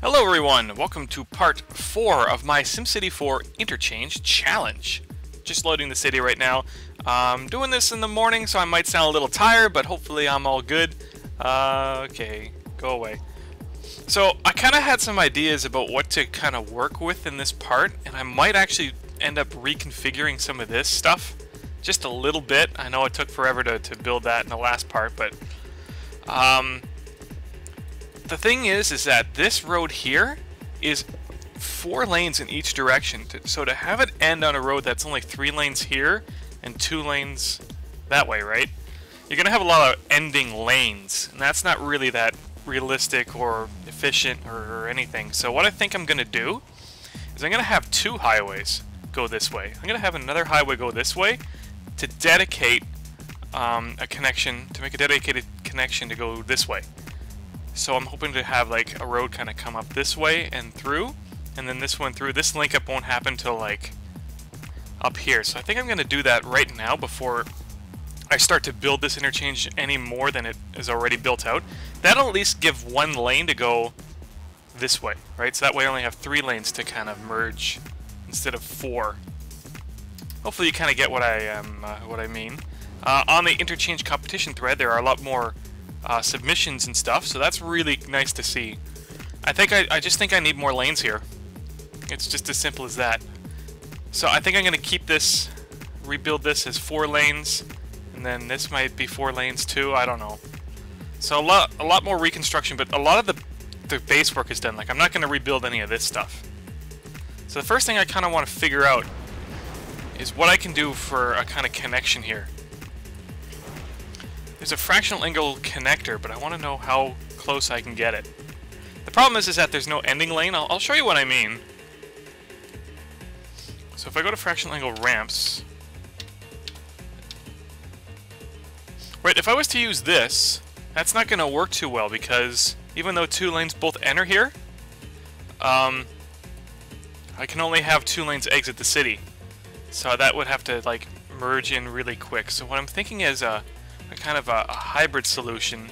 Hello everyone, welcome to part 4 of my SimCity 4 Interchange challenge. Just loading the city right now. Doing this in the morning, so I might sound a little tired, but hopefully I'm all good. Okay, go away. So I kind of had some ideas about what to kind of work with in this part, and I might actually end up reconfiguring some of this stuff. Just a little bit. I know it took forever to build that in the last part, but the thing is that this road here is 4 lanes in each direction. So to have it end on a road that's only 3 lanes here and 2 lanes that way, right? You're going to have a lot of ending lanes, and that's not really that realistic or efficient or anything. So what I think I'm going to do is I'm going to have 2 highways go this way. I'm going to have another highway go this way to dedicate a connection, to make a dedicated connection to go this way. So I'm hoping to have like a road kind of come up this way and through, and then this one through. This link up won't happen till like up here. So I think I'm going to do that right now before I start to build this interchange any more than it is already built out. That'll at least give 1 lane to go this way, right? So that way I only have 3 lanes to kind of merge instead of 4. Hopefully you kind of get what I mean. On the interchange competition thread, there are a lot more submissions and stuff, so that's really nice to see. I just think I need more lanes here. It's just as simple as that. So I think I'm going to keep this, rebuild this as 4 lanes, and then this might be 4 lanes too. I don't know. So a lot more reconstruction, but a lot of the base work is done. Like, I'm not going to rebuild any of this stuff. So the first thing I kind of want to figure out is what I can do for a kind of connection here. There's a fractional angle connector, but I want to know how close I can get it. The problem is that there's no ending lane. I'll show you what I mean. So if I go to fractional angle ramps, right, if I was to use this, that's not going to work too well, because even though 2 lanes both enter here, I can only have 2 lanes exit the city. So that would have to like merge in really quick. So what I'm thinking is a kind of a hybrid solution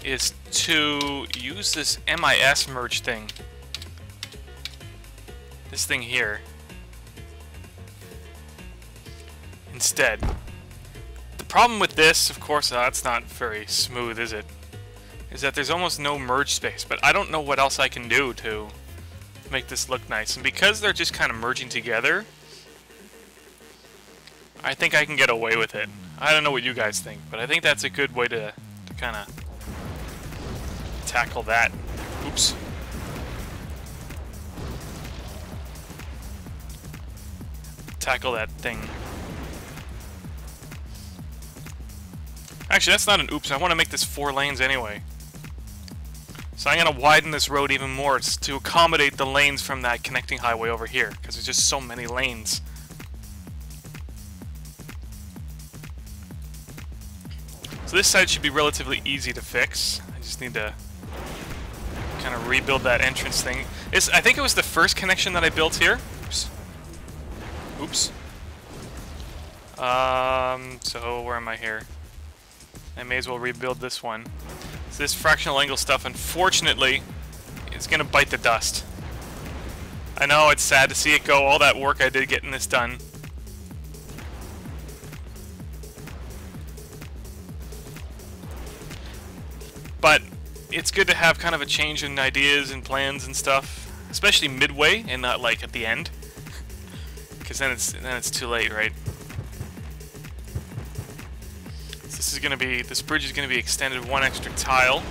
is to use this MIS merge thing. This thing here. Instead. The problem with this, of course, that's not very smooth, is it? Is that there's almost no merge space, but I don't know what else I can do to make this look nice. And because they're just kind of merging together, I think I can get away with it. I don't know what you guys think, but I think that's a good way to kind of tackle that. Oops. Tackle that thing. Actually, that's not an oops. I want to make this 4 lanes anyway. So I'm going to widen this road even more to accommodate the lanes from that connecting highway over here, because there's just so many lanes. So this side should be relatively easy to fix. I just need to kind of rebuild that entrance thing. I think it was the first connection that I built here. Oops. Oops. So where am I here? I may as well rebuild this one. So this fractional angle stuff, unfortunately, it's gonna bite the dust. I know, it's sad to see it go, all that work I did getting this done. But it's good to have kind of a change in ideas and plans and stuff, especially midway and not like at the end, because then it's too late, right? So this bridge is gonna be extended 1 extra tile,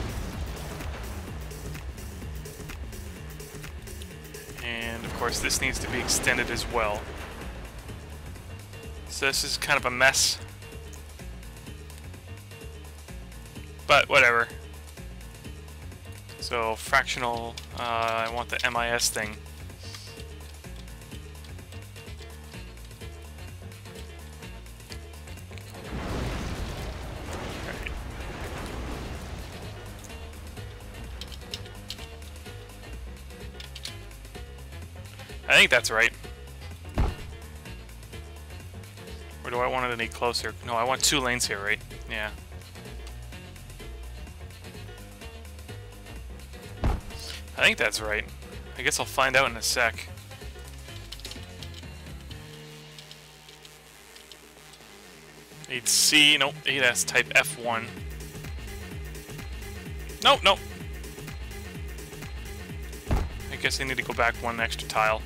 and of course this needs to be extended as well. So this is kind of a mess, but whatever. So fractional, I want the MIS thing. Right. I think that's right. Or do I want it any closer? No, I want 2 lanes here, right? Yeah. I think that's right. I guess I'll find out in a sec. Eight C, nope, 8S type F1. Nope, nope. I guess I need to go back one extra tile.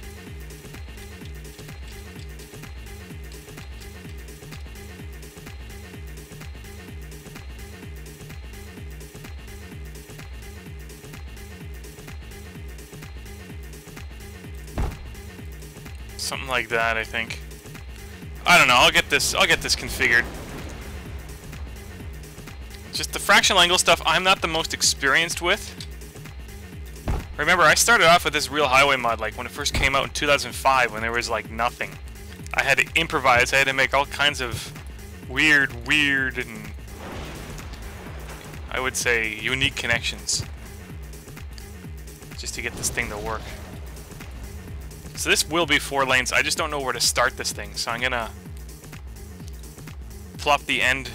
Something like that, I think. I don't know, I'll get this configured. Just the fractional angle stuff I'm not the most experienced with. Remember, I started off with this real highway mod like when it first came out in 2005 when there was like nothing. I had to improvise, I had to make all kinds of weird and I would say unique connections just to get this thing to work. So this will be 4 lanes. I just don't know where to start this thing, so I'm gonna plop the end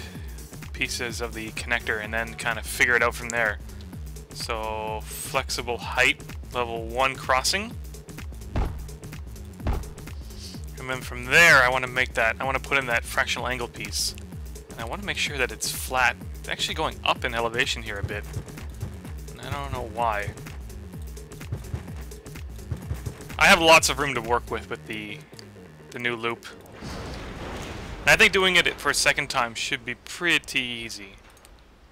pieces of the connector and then kind of figure it out from there. So flexible height, level 1 crossing. And then from there I want to make that, I want to put in that fractional angle piece. And I want to make sure that it's flat. It's actually going up in elevation here a bit. And I don't know why. I have lots of room to work with the new loop. And I think doing it for a second time should be pretty easy.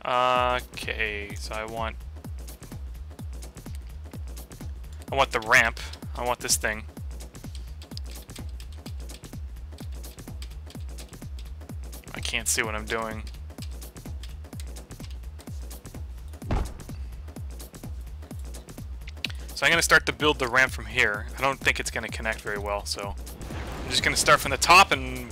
Okay, so I want the ramp. I want this thing. I can't see what I'm doing. So I'm going to start to build the ramp from here. I don't think it's going to connect very well, so I'm just going to start from the top and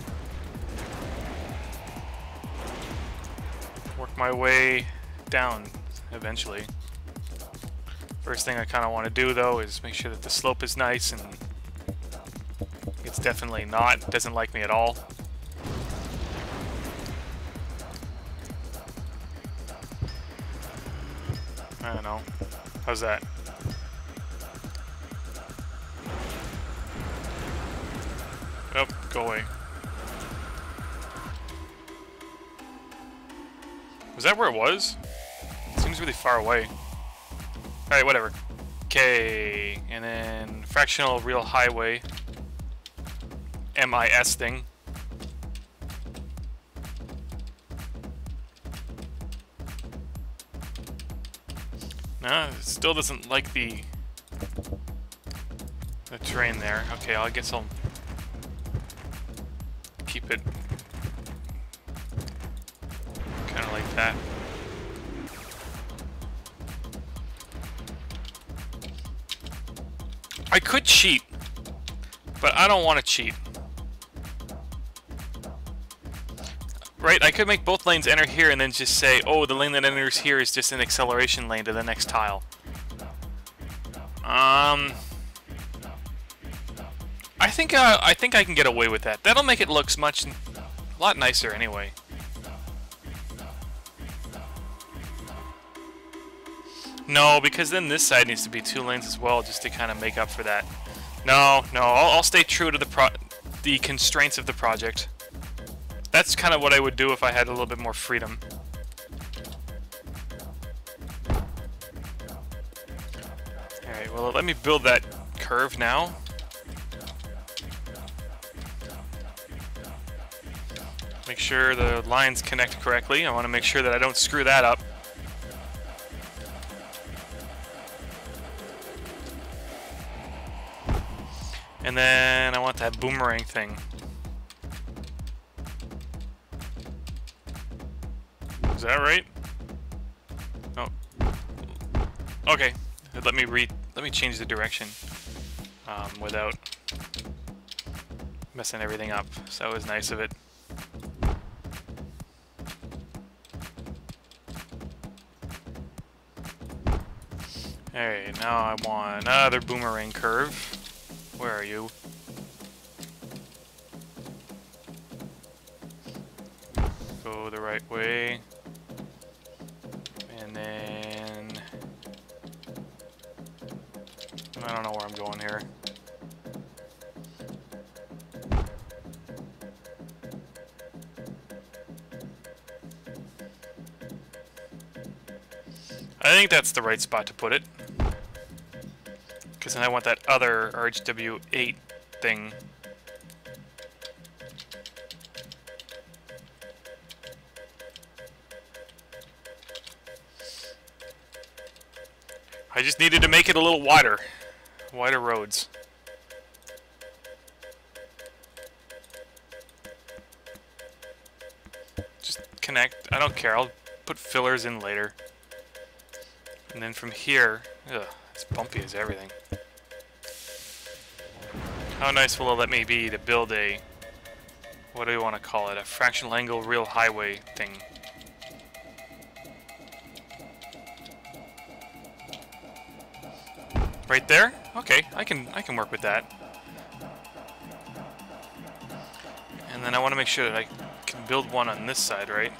work my way down eventually. First thing I kind of want to do though is make sure that the slope is nice, and it's definitely not. It doesn't like me at all. I don't know. How's that? Oh, go away. Was that where it was? It seems really far away. Alright, whatever. Okay, and then fractional real highway. MIS thing. No, it still doesn't like the terrain there. Okay, I guess I'll keep it kind of like that. I could cheat, but I don't want to cheat. Right, I could make both lanes enter here and then just say, oh, the lane that enters here is just an acceleration lane to the next tile. I think I can get away with that. That'll make it look a lot nicer anyway. No, because then this side needs to be 2 lanes as well, just to kind of make up for that. No, I'll stay true to the constraints of the project. That's kind of what I would do if I had a little bit more freedom. Alright, well, let me build that curve now. Make sure the lines connect correctly. I want to make sure that I don't screw that up. And then I want that boomerang thing. Is that right? Oh. Okay. Let me change the direction without messing everything up. So that was nice of it. Alright, now I want another boomerang curve. Where are you? Go the right way. And then I don't know where I'm going here. I think that's the right spot to put it. Because then I want that other RHW8 thing. I just needed to make it a little wider. Wider roads. Just connect. I don't care. I'll put fillers in later. And then from here, ugh, it's bumpy as everything. How nice will it let me be to build a, what do you want to call it, a fractional angle real highway thing? Right there? Okay, I can work with that. And then I want to make sure that I can build one on this side, right?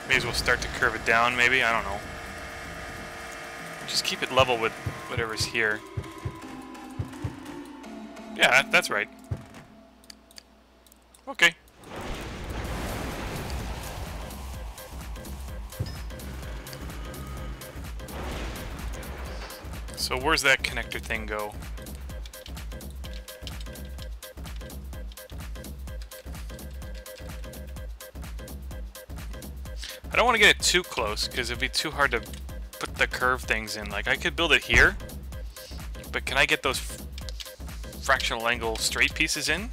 May as well start to curve it down, maybe? I don't know. Just keep it level with whatever's here. Yeah, that's right. Okay. So where's that connector thing go? I don't want to get it too close, because it'd be too hard to put the curve things in. Like, I could build it here, but can I get those fractional angle straight pieces in?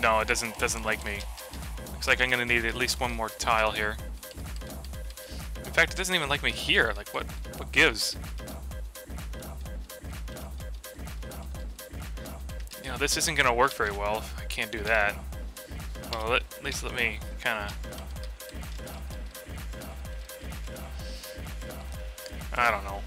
No, it doesn't like me. Looks like I'm gonna need at least one more tile here. In fact, it doesn't even like me here. Like, what gives? You know, this isn't gonna work very well if I can't do that. Well, at least let me kind of... I don't know.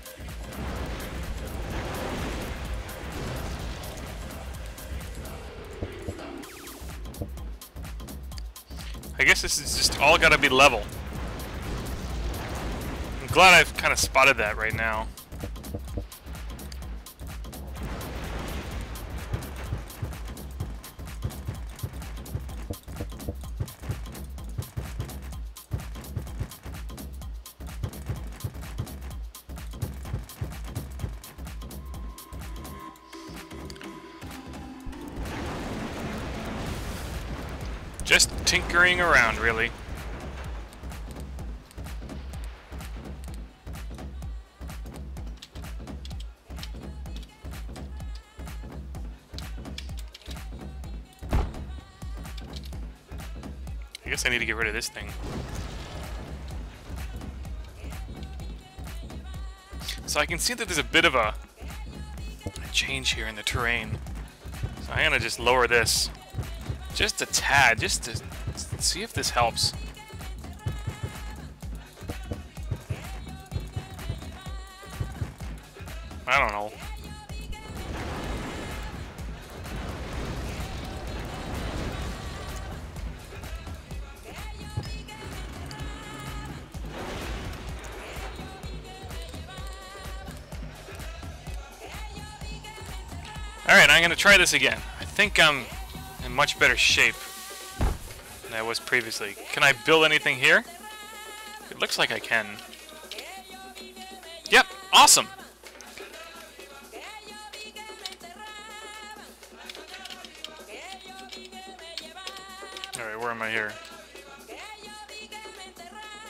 I guess this is just all gotta be level. I'm glad I've kind of spotted that right now. Just tinkering around, really. I guess I need to get rid of this thing. So I can see that there's a bit of a change here in the terrain. So I'm gonna just lower this. Just a tad, just to see if this helps. I don't know. Alright, I'm gonna try this again. I think I'm in much better shape than I was previously. Can I build anything here? It looks like I can. Yep, awesome! Alright, where am I here?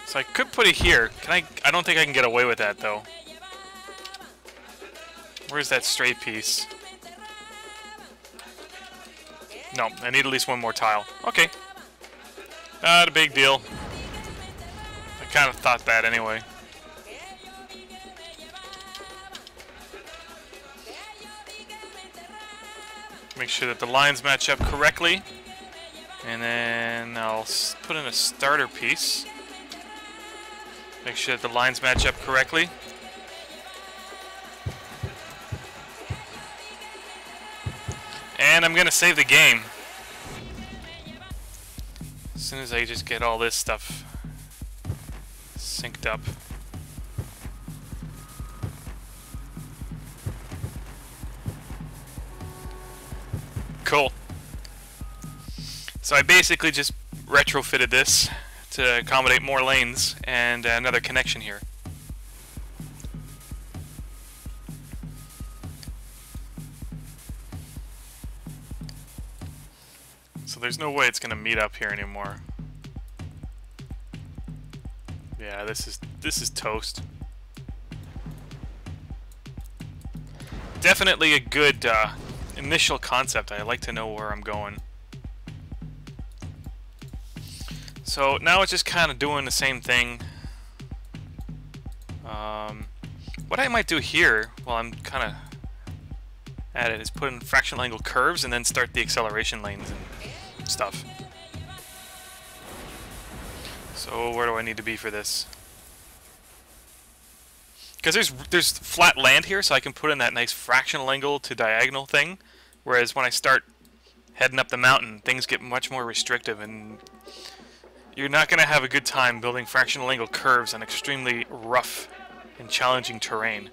So I could put it here. Can I don't think I can get away with that though. Where's that straight piece? No, I need at least one more tile. Okay. Not a big deal. I kind of thought that anyway. Make sure that the lines match up correctly. And then I'll put in a starter piece. Make sure that the lines match up correctly. And I'm gonna save the game. As soon as I just get all this stuff synced up. Cool. So I basically just retrofitted this to accommodate more lanes and another connection here. So there's no way it's gonna meet up here anymore. Yeah, this is toast. Definitely a good initial concept. I like to know where I'm going. So now it's just kind of doing the same thing. What I might do here, while I'm kind of at it, is put in fractional angle curves and then start the acceleration lanes and stuff. So where do I need to be for this? Because there's flat land here, so I can put in that nice fractional angle to diagonal thing. Whereas when I start heading up the mountain, things get much more restrictive, and you're not going to have a good time building fractional angle curves on extremely rough and challenging terrain.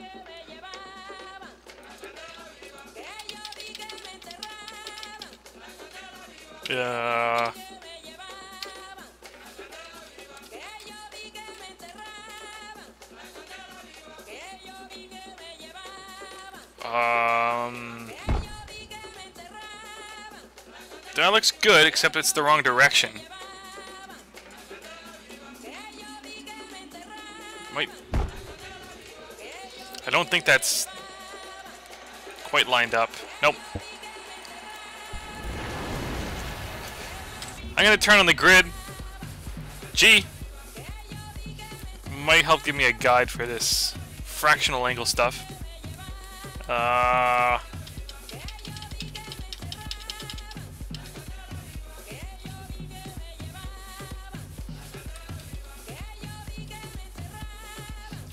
That looks good, except it's the wrong direction. Wait. I don't think that's quite lined up. Nope. I'm gonna turn on the grid. G might help give me a guide for this fractional angle stuff.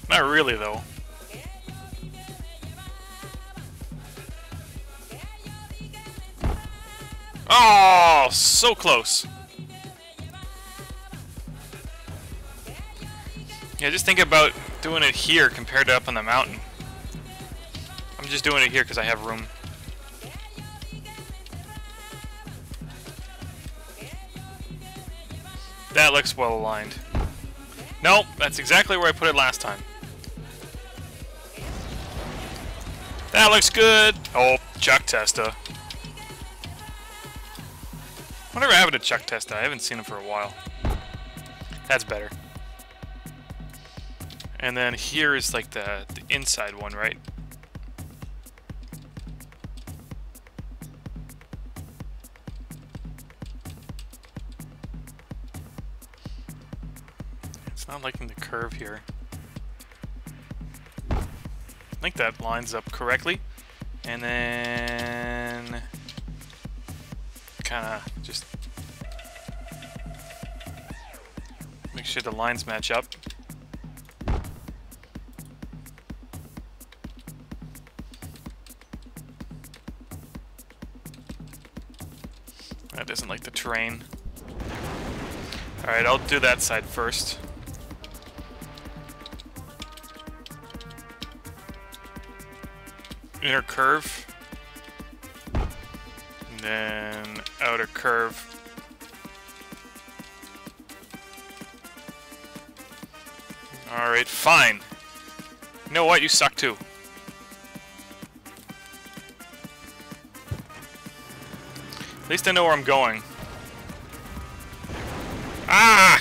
Not really, though. Oh, so close. Yeah, just think about doing it here compared to up on the mountain. I'm just doing it here because I have room. That looks well aligned. Nope, that's exactly where I put it last time. That looks good. Oh, chuck tester. Whatever happened to chuck tester? I haven't seen him for a while. That's better. And then here is like the inside one, right? It's not liking the curve here. I think that lines up correctly. And then kind of just make sure the lines match up. That doesn't like the terrain. Alright, I'll do that side first. Inner curve. And then outer curve. Alright, fine. You know what? You suck too. At least I know where I'm going. Ah!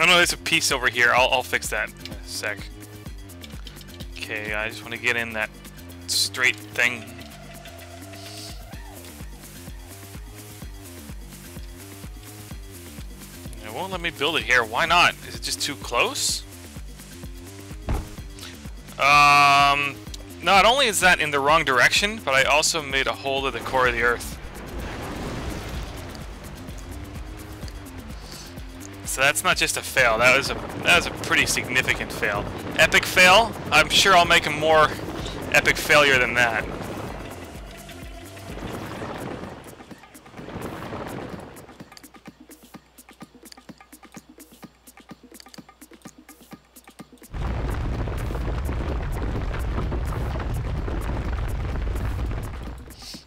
Oh no, there's a piece over here. I'll fix that in a sec. Okay, I just want to get in that straight thing. It won't let me build it here. Why not? Is it just too close? Not only is that in the wrong direction, but I also made a hole to the core of the Earth. So that's not just a fail. That was a pretty significant fail. Epic fail? I'm sure I'll make a more epic failure than that.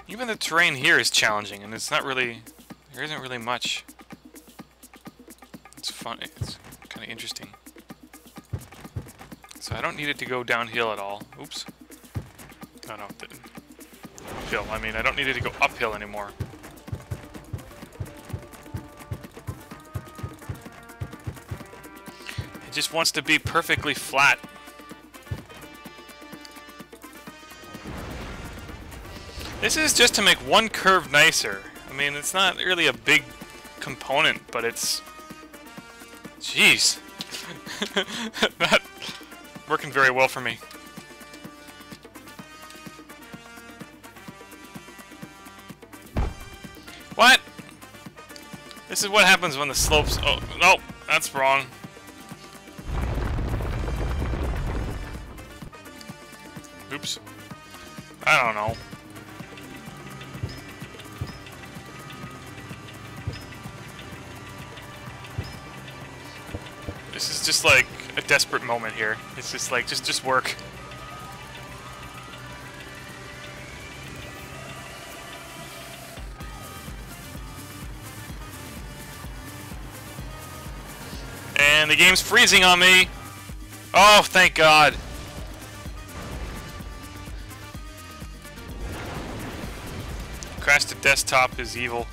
Even the terrain here is challenging, and it's not really... there isn't really much. It's fun. It's kind of interesting. So I don't need it to go downhill at all. Oops. Oh no, uphill. I mean, I don't need it to go uphill anymore. It just wants to be perfectly flat. This is just to make one curve nicer. I mean, it's not really a big component, but it's... jeez. Not working very well for me. What? This is what happens when the slopes... oh, no, that's wrong. Oops. I don't know. This is just like a desperate moment here. It's just like, just work. And the game's freezing on me. Oh, thank God. Crash to desktop is evil.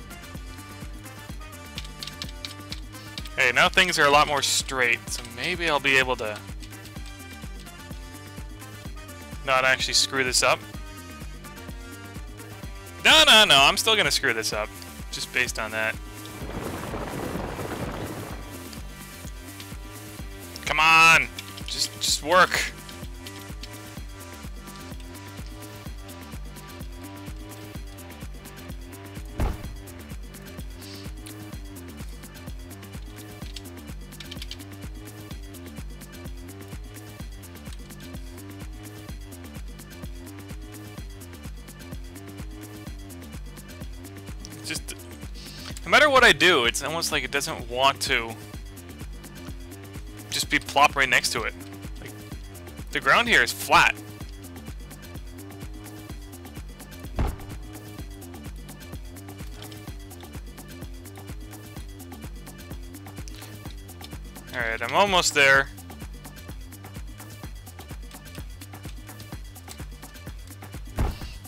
Okay, now things are a lot more straight, so maybe I'll be able to not actually screw this up. No, I'm still gonna screw this up, just based on that. Come on! Just work! Just, no matter what I do, it's almost like it doesn't want to just be plop right next to it. Like, the ground here is flat. Alright, I'm almost there.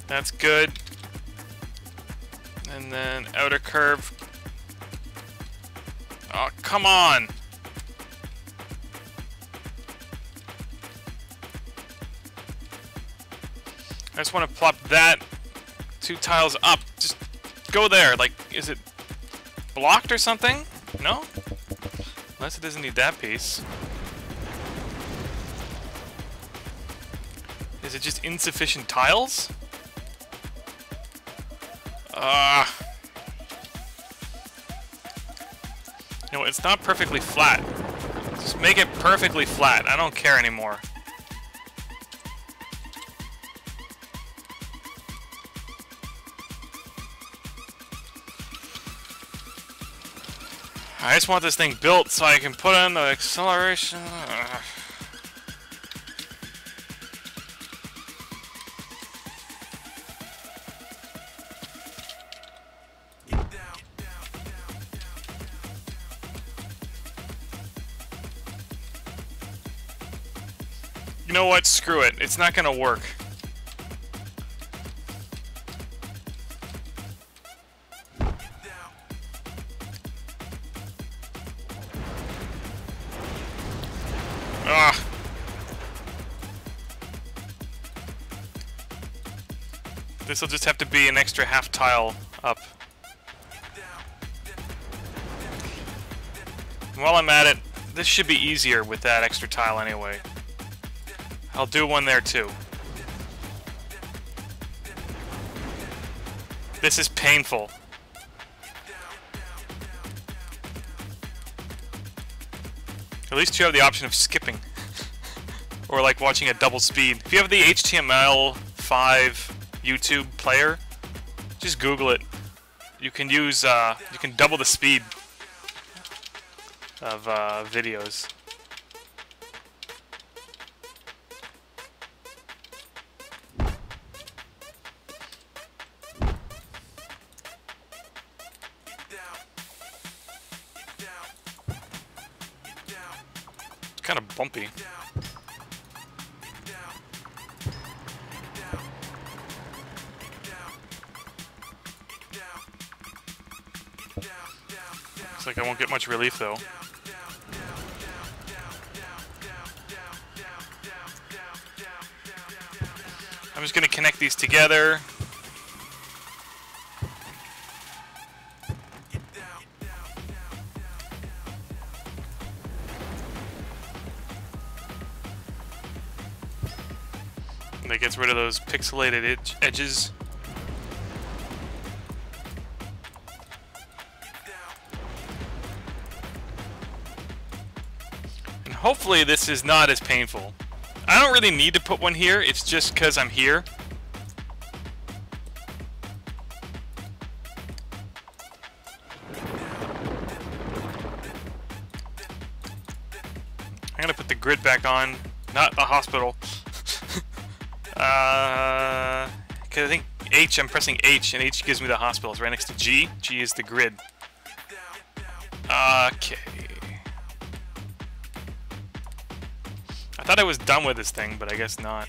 That's good. And then outer curve. Oh, come on! I just want to plop that 2 tiles up. Just go there. Like, is it blocked or something? No? Unless it doesn't need that piece. Is it just insufficient tiles? No, it's not perfectly flat. Just make it perfectly flat. I don't care anymore. I just want this thing built so I can put in the acceleration. You know what? Screw it. It's not gonna work. Ugh. This'll just have to be an extra half tile up. While I'm at it, this should be easier with that extra tile anyway. I'll do one there too. This is painful. At least you have the option of skipping. Or like watching a double speed. If you have the HTML5 YouTube player, just Google it. You can use, you can double the speed of videos. It's kind of bumpy. Looks like I won't get much relief though. I'm just going to connect these together. And that gets rid of those pixelated edges. And hopefully this is not as painful. I don't really need to put one here, it's just because I'm here. I'm gonna put the grid back on, not the hospital. Cause I think H, I'm pressing H, and H gives me the hospital. It's right next to G. G is the grid. Okay. I thought I was done with this thing, but I guess not.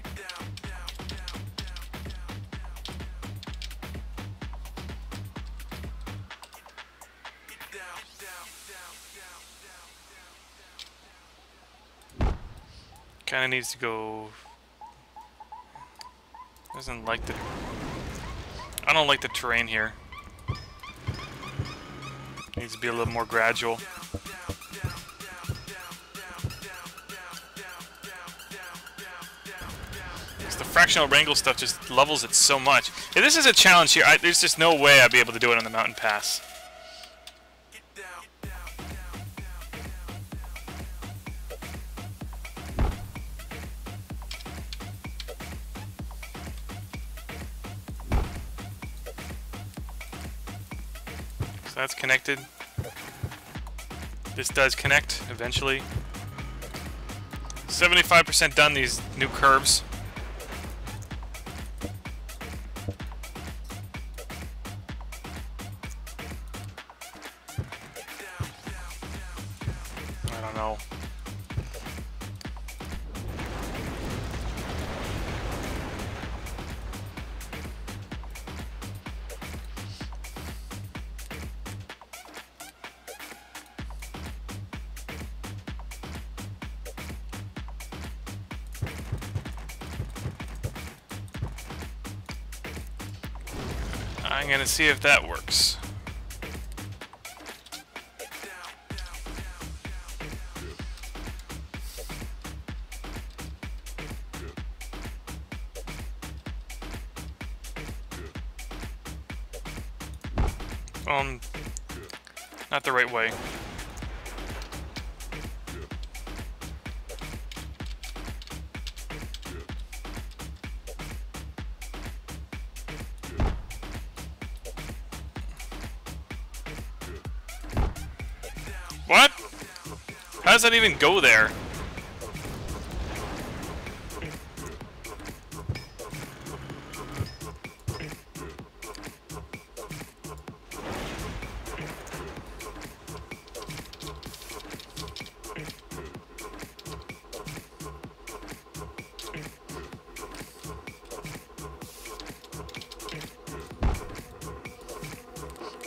Kinda needs to go... Doesn't like the... I don't like the terrain here. Needs to be a little more gradual. The fractional wrangle stuff just levels it so much. If this is a challenge here, there's just no way I'd be able to do it on the mountain pass. So that's connected. This does connect eventually. 75% done these new curves. I don't know. I'm gonna see if that works. Not the right way. What? How does that even go there?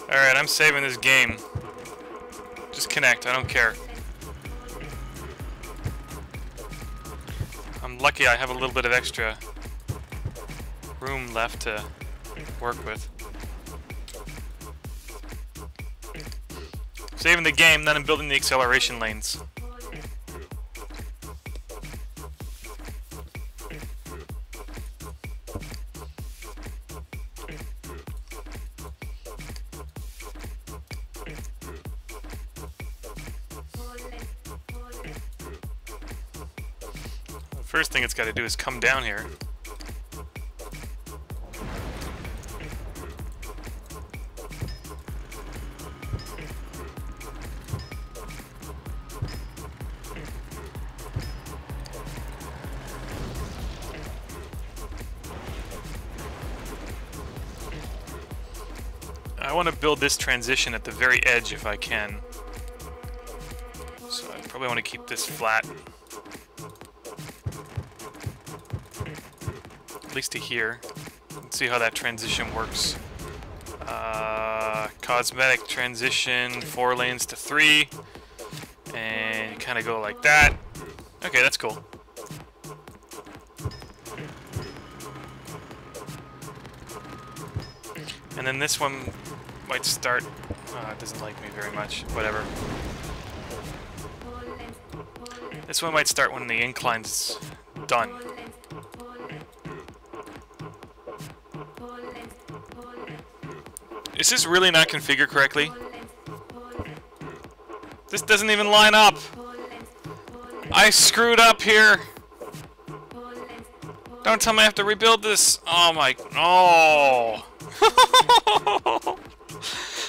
Alright, I'm saving this game. Just connect, I don't care. I'm lucky I have a little bit of extra room left to work with. Saving the game, then I'm building the acceleration lanes. The first thing it's got to do is come down here. I want to build this transition at the very edge if I can. So I probably want to keep this flat. At least to here. Let's see how that transition works. Cosmetic transition, 4 lanes to 3. And you kind of go like that. Okay, that's cool. And then this one might start... it doesn't like me very much. Whatever. This one might start when the incline's done. Is this really not configured correctly? This doesn't even line up! I screwed up here! Don't tell me I have to rebuild this! Oh my... Oh!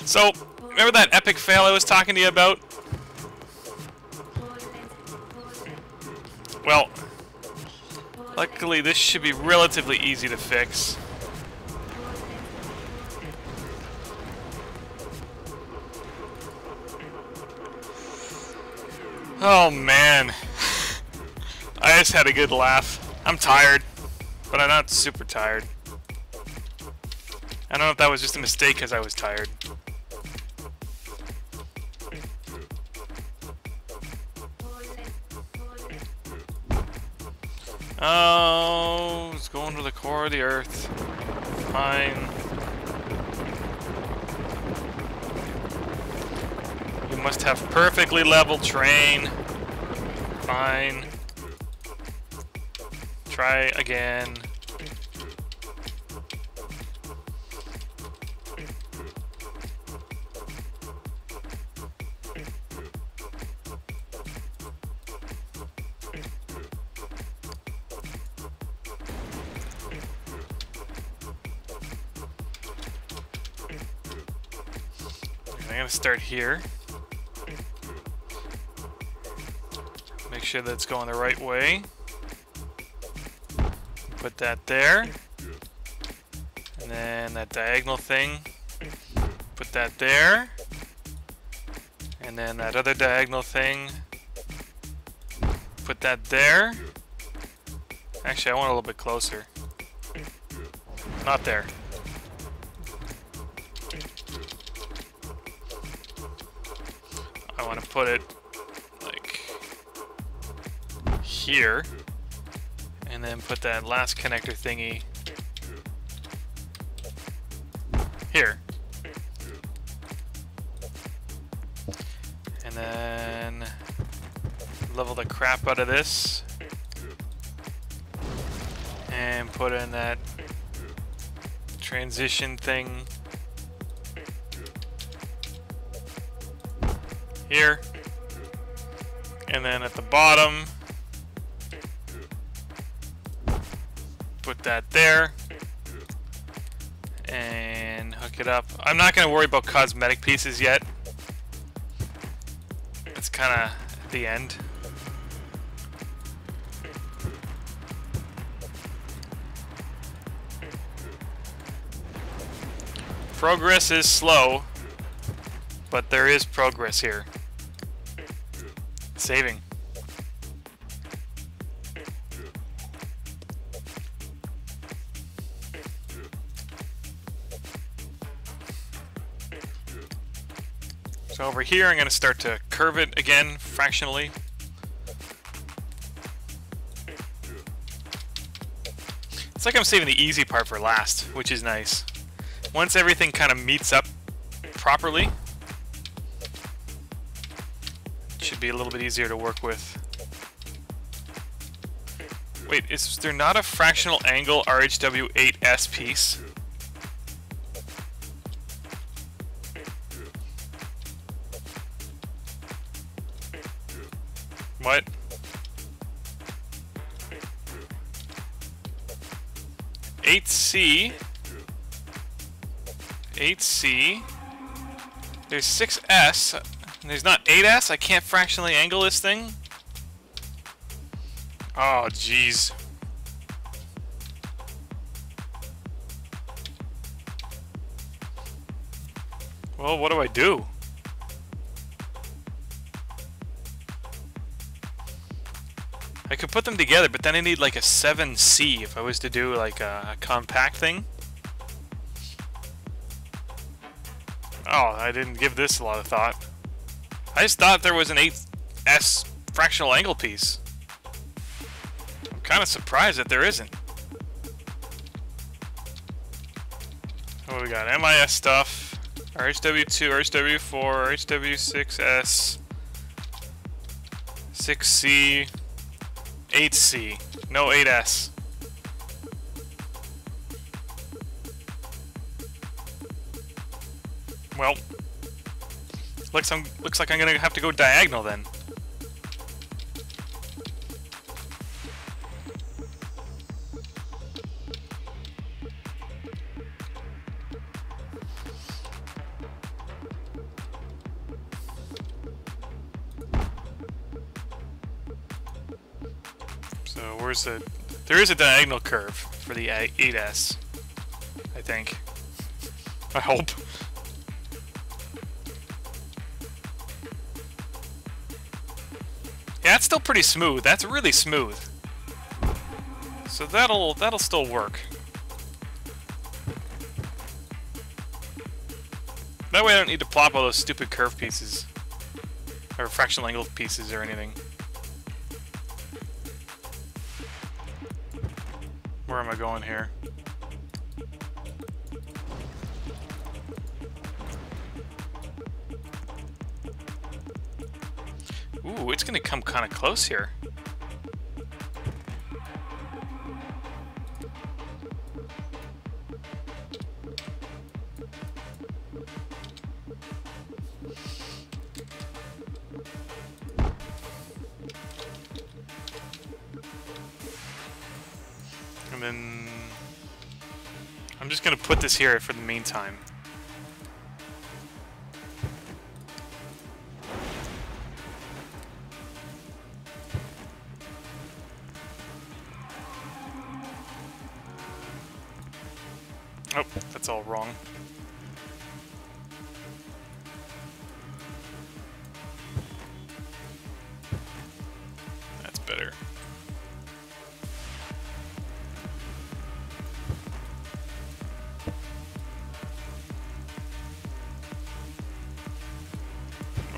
So, remember that epic fail I was talking to you about? Well, luckily this should be relatively easy to fix. Oh man, I just had a good laugh. I'm tired, but I'm not super tired. I don't know if that was just a mistake because I was tired. Oh, it's going to the core of the earth. Fine. You must have perfectly level terrain. Fine. Try again. I'm gonna start here. Make sure that it's going the right way. Put that there. And then that diagonal thing. Put that there. And then that other diagonal thing. Put that there. Actually, I want it a little bit closer. Not there. I want to put it like here, and then put that last connector thingy here, and then level the crap out of this and put in that transition thing here, and then at the bottom put that there and hook it up. I'm not going to worry about cosmetic pieces yet. It's kind of at the end. Progress is slow, but there is progress here. Saving. So over here, I'm going to start to curve it again fractionally. It's like I'm saving the easy part for last, which is nice. Once everything kind of meets up properly, it should be a little bit easier to work with. Wait, is there not a fractional angle RHW 8S piece? What? Eight C. There's 6S. And there's not 8S? I can't fractionally angle this thing? Oh, jeez. Well, what do I do? I could put them together, but then I need like a 7C if I was to do like a compact thing. Oh, I didn't give this a lot of thought. I just thought there was an 8S fractional angle piece. I'm kind of surprised that there isn't. What do we got? MIS stuff. RHW2, RHW4, RHW6S, 6C, 8C. No 8S. Well, looks like I'm gonna have to go diagonal then. So where's the... There is a diagonal curve for the 8S, I think. I hope. Yeah, it's still pretty smooth. That's really smooth. So that'll still work. That way I don't need to plop all those stupid curve pieces. Or fractional angle pieces or anything. Where am I going here? Ooh, it's gonna come kind of close here. And then I'm just gonna put this here for the meantime. Oh, that's all wrong. That's better.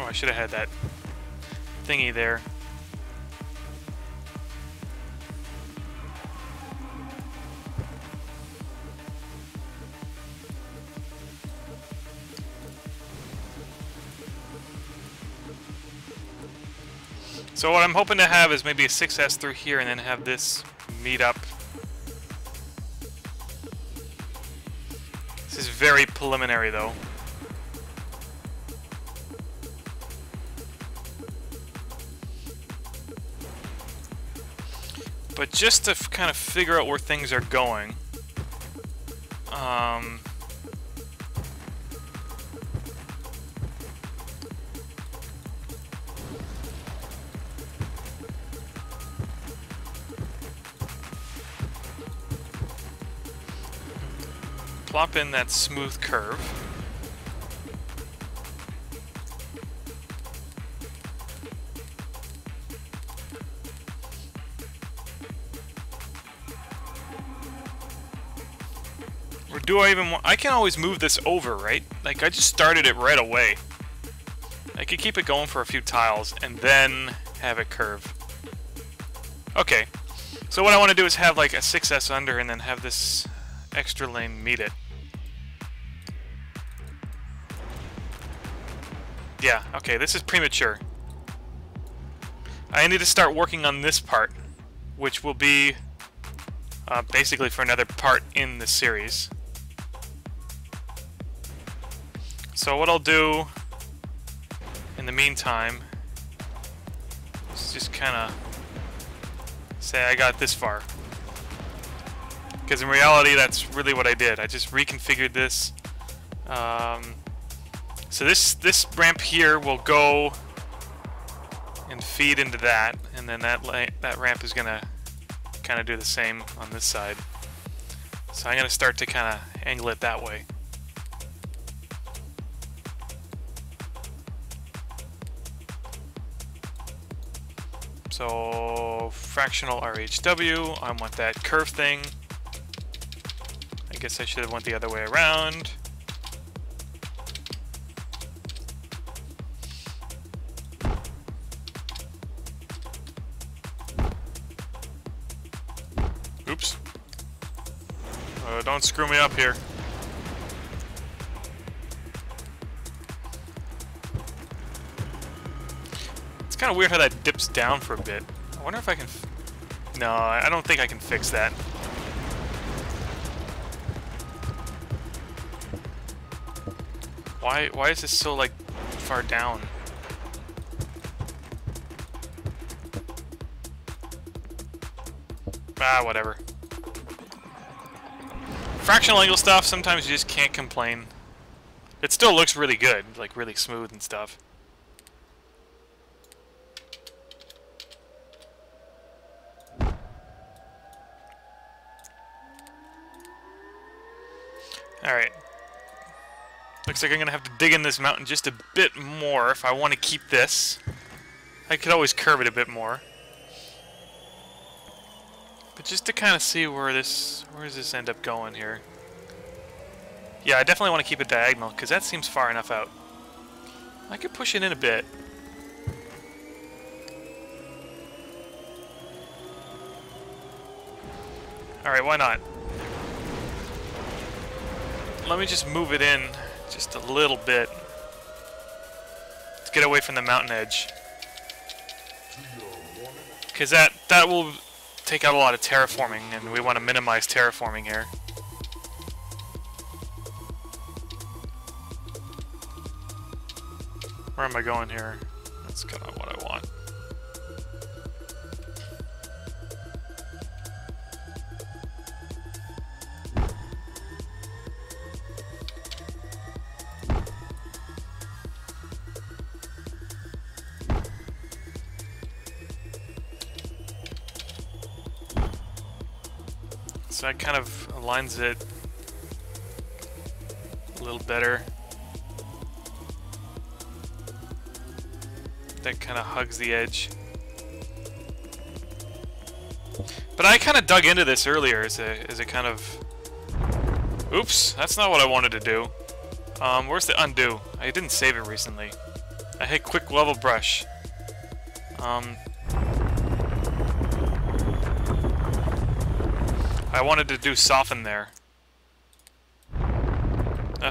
Oh, I should have had that thingy there. So what I'm hoping to have is maybe a 6S through here and then have this meet up. This is very preliminary though. But just to kind of figure out where things are going, plop in that smooth curve. Or do I even want... I can always move this over, right? Like, I just started it right away. I could keep it going for a few tiles and then have it curve. Okay. So what I want to do is have like a 6S under and then have this extra lane meet it. Yeah, okay, this is premature. I need to start working on this part, which will be basically for another part in the series. So what I'll do in the meantime is just kind of say I got this far. Because in reality, that's really what I did. I just reconfigured this. So this ramp here will go and feed into that, and then that ramp is gonna kind of do the same on this side. So I'm gonna start to kind of angle it that way. So fractional RHW, I want that curve thing. I guess I should have went the other way around. Oops. Don't screw me up here. It's kind of weird how that dips down for a bit. I wonder if I can... No, I don't think I can fix that. Why is this so, like, far down? Ah, whatever. Fractional angle stuff, sometimes you just can't complain. It still looks really good, like really smooth and stuff. Alright. Looks like I'm gonna have to dig in this mountain just a bit more if I want to keep this. I could always curve it a bit more. But just to kind of see where does this end up going here? Yeah, I definitely want to keep it diagonal, because that seems far enough out. I could push it in a bit. Alright, why not? Let me just move it in just a little bit. Let's get away from the mountain edge. Because that will take out a lot of terraforming, and we want to minimize terraforming here. Where am I going here? That's kind of what I want. So that kind of aligns it a little better. That kind of hugs the edge. But I kind of dug into this earlier as a kind of... Oops, that's not what I wanted to do. Where's the undo? I didn't save it recently. I hit quick level brush. I wanted to do soften there.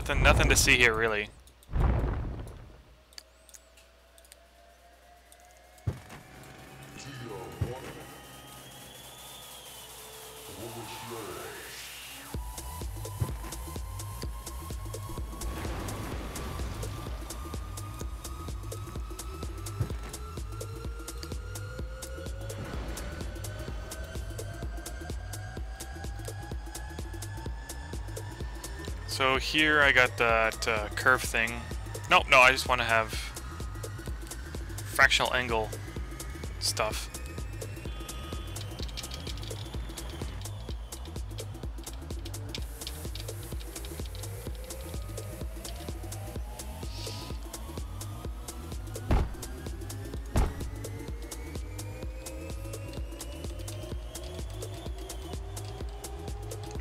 Nothing to see here really. So here I got that curve thing. Nope, no, I just want to have fractional angle stuff.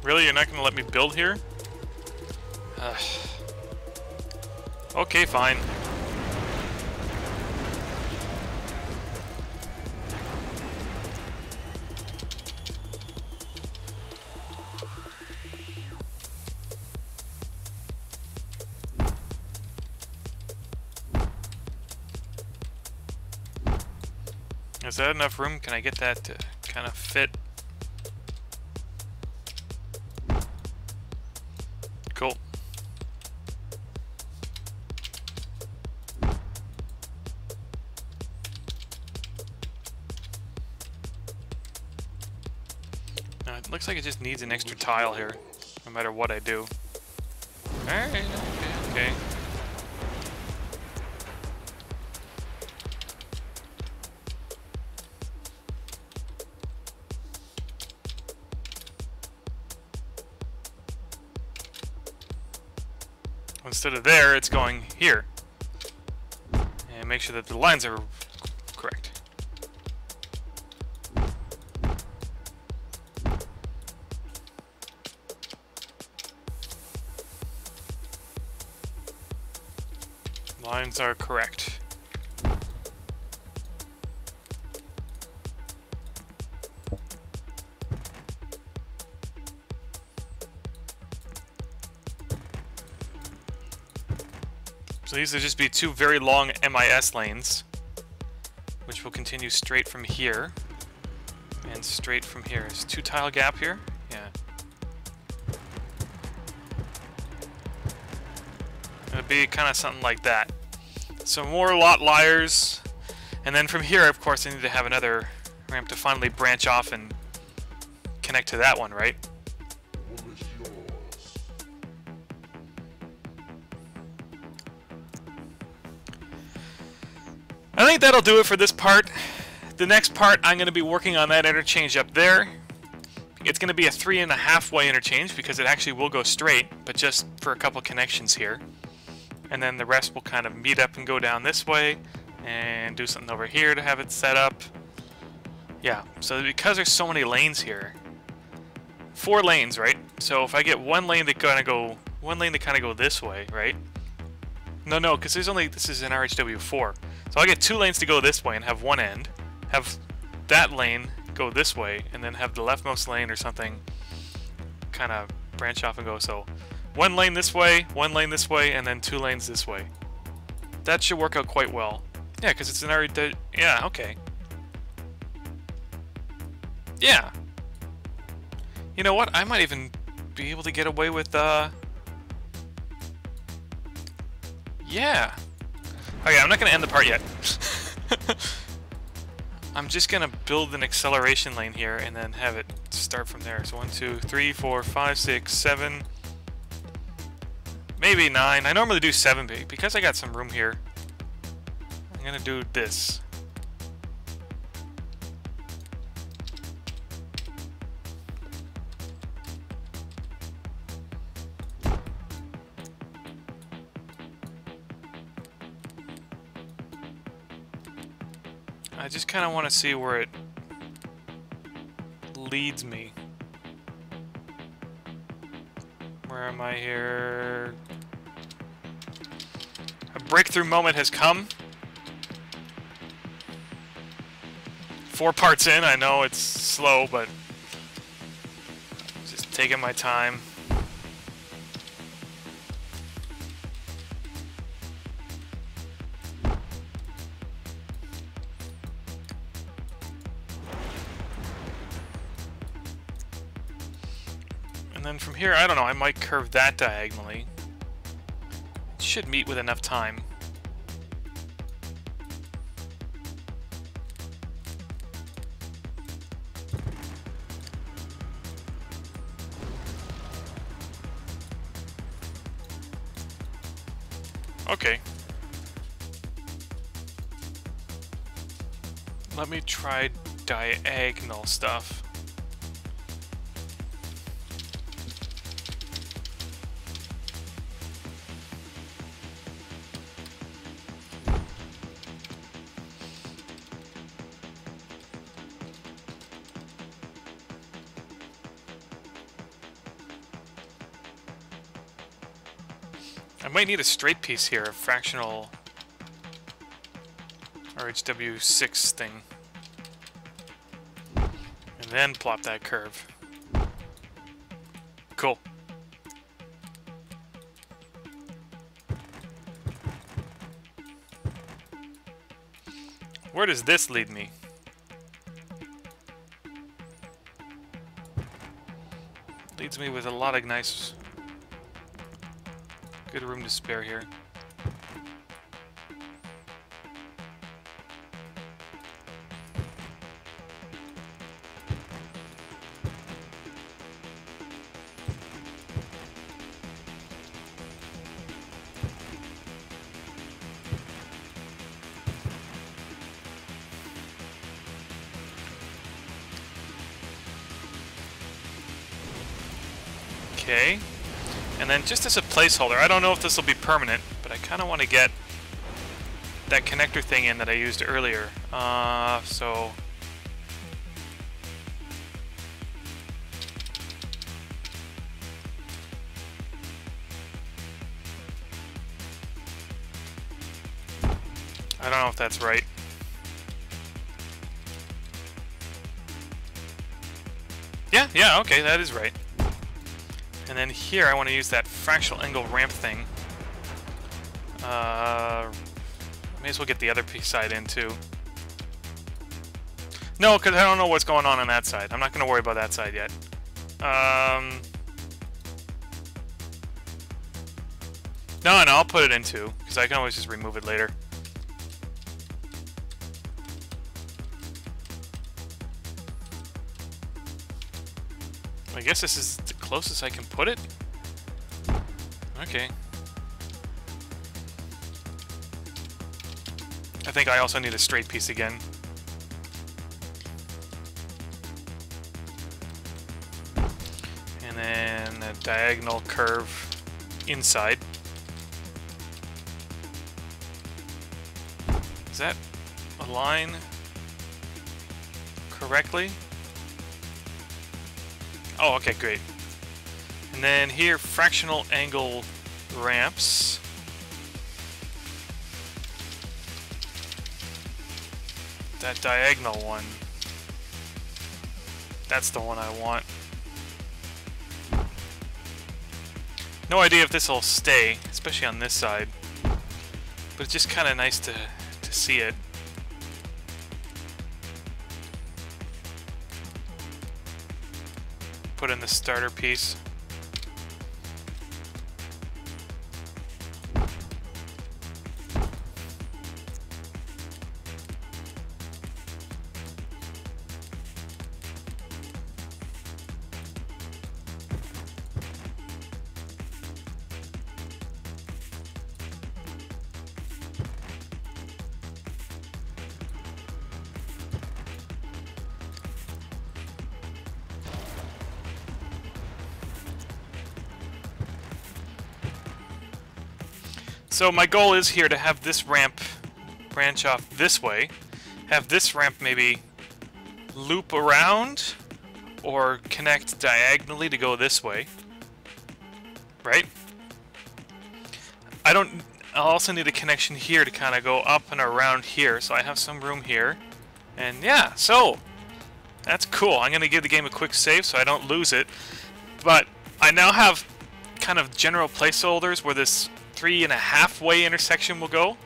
Really? You're not going to let me build here? Okay, fine. Is that enough room? Can I get that to kind of fit? Cool. It looks like it just needs an extra tile here, no matter what I do. Alright, okay. Instead of there, it's going here. And make sure that the lines are correct. Lines are correct. So these will just be two very long MIS lanes, which will continue straight from here and straight from here. There's a 2 tile gap here. Yeah. It'll be kind of something like that. So more lot liars, and then from here, of course, I need to have another ramp to finally branch off and connect to that one, right? I think that'll do it for this part. The next part, I'm going to be working on that interchange up there. It's going to be a 3.5-way interchange because it actually will go straight, but just for a couple connections here. And then the rest will kind of meet up and go down this way and do something over here to have it set up. Yeah, so because there's so many lanes here, 4 lanes, right? So if I get one lane that kind of go this way, right? No, because there's only, this is an RHW4. So I get 2 lanes to go this way and have one end, have that lane go this way, and then have the leftmost lane or something kind of branch off and go. So 1 lane this way, 1 lane this way, and then 2 lanes this way. That should work out quite well. Yeah, because it's an RHW. Yeah, okay. Yeah. You know what? I might even be able to get away with, yeah. Okay, I'm not going to end the part yet. I'm just going to build an acceleration lane here and then have it start from there. So 1, 2, 3, 4, 5, 6, 7, maybe 9. I normally do 7, but because I got some room here, I'm going to do this. I just kind of want to see where it leads me. Where am I here? A breakthrough moment has come. 4 parts in, I know it's slow, but just taking my time. And then from here, I don't know, I might curve that diagonally. It should meet with enough time. Okay. Let me try diagonal stuff. I might need a straight piece here, a fractional RHW6 thing. And then plop that curve. Cool. Where does this lead me? Leaves me with a lot of nice, good room to spare here. Okay, and then just as a placeholder, I don't know if this will be permanent, but I kind of want to get that connector thing in that I used earlier. So I don't know if that's right. Yeah, okay, that is right. And then here I want to use that fractional angle ramp thing. May as well get the other side in too. No, because I don't know what's going on that side. I'm not going to worry about that side yet. No, I'll put it in too, because I can always just remove it later. I guess this is the closest I can put it. Okay. I think I also need a straight piece again. And then a diagonal curve inside. Does that align correctly? Oh, okay, great. And then here, fractional angle ramps. That diagonal one. That's the one I want. No idea if this will stay, especially on this side. But it's just kind of nice to see it. Put in the starter piece. So my goal is here to have this ramp branch off this way, have this ramp maybe loop around or connect diagonally to go this way, right? I'll also need a connection here to kind of go up and around here, so I have some room here. And yeah, so that's cool. I'm going to give the game a quick save so I don't lose it. But I now have kind of general placeholders where this 3.5-way intersection will go.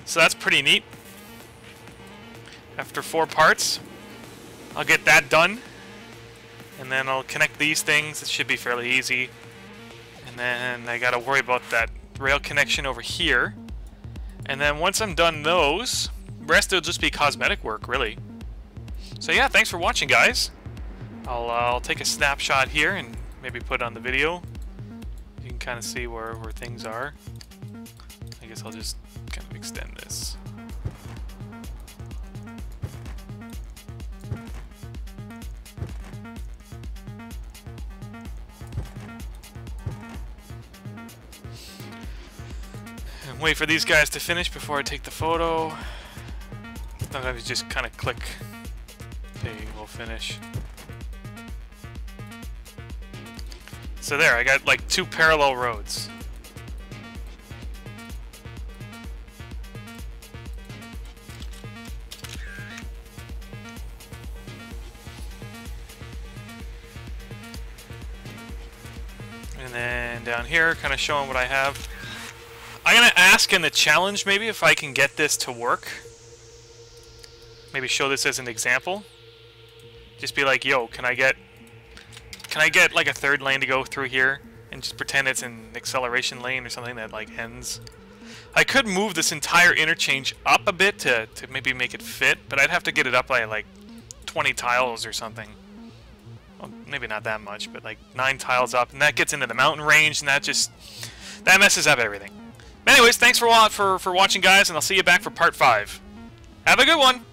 So that's pretty neat. After 4 parts, I'll get that done. And then I'll connect these things. It should be fairly easy. And then I gotta worry about that rail connection over here. And then once I'm done those, the rest will just be cosmetic work, really. So yeah, thanks for watching, guys. I'll take a snapshot here and maybe put it on the video. You can kind of see where things are. I guess I'll just kind of extend this. And wait for these guys to finish before I take the photo. Sometimes you just kind of click. Okay, we'll finish. So there, I got like 2 parallel roads. And then down here, kind of showing what I have. I'm going to ask in the challenge maybe if I can get this to work. Maybe show this as an example. Just be like, yo, can I get like a third lane to go through here? And just pretend it's an acceleration lane or something that like ends. I could move this entire interchange up a bit to maybe make it fit, but I'd have to get it up by like 20 tiles or something. Well, maybe not that much, but like 9 tiles up, and that gets into the mountain range, and that messes up everything. But anyways, thanks for watching, guys, and I'll see you back for part 5. Have a good one!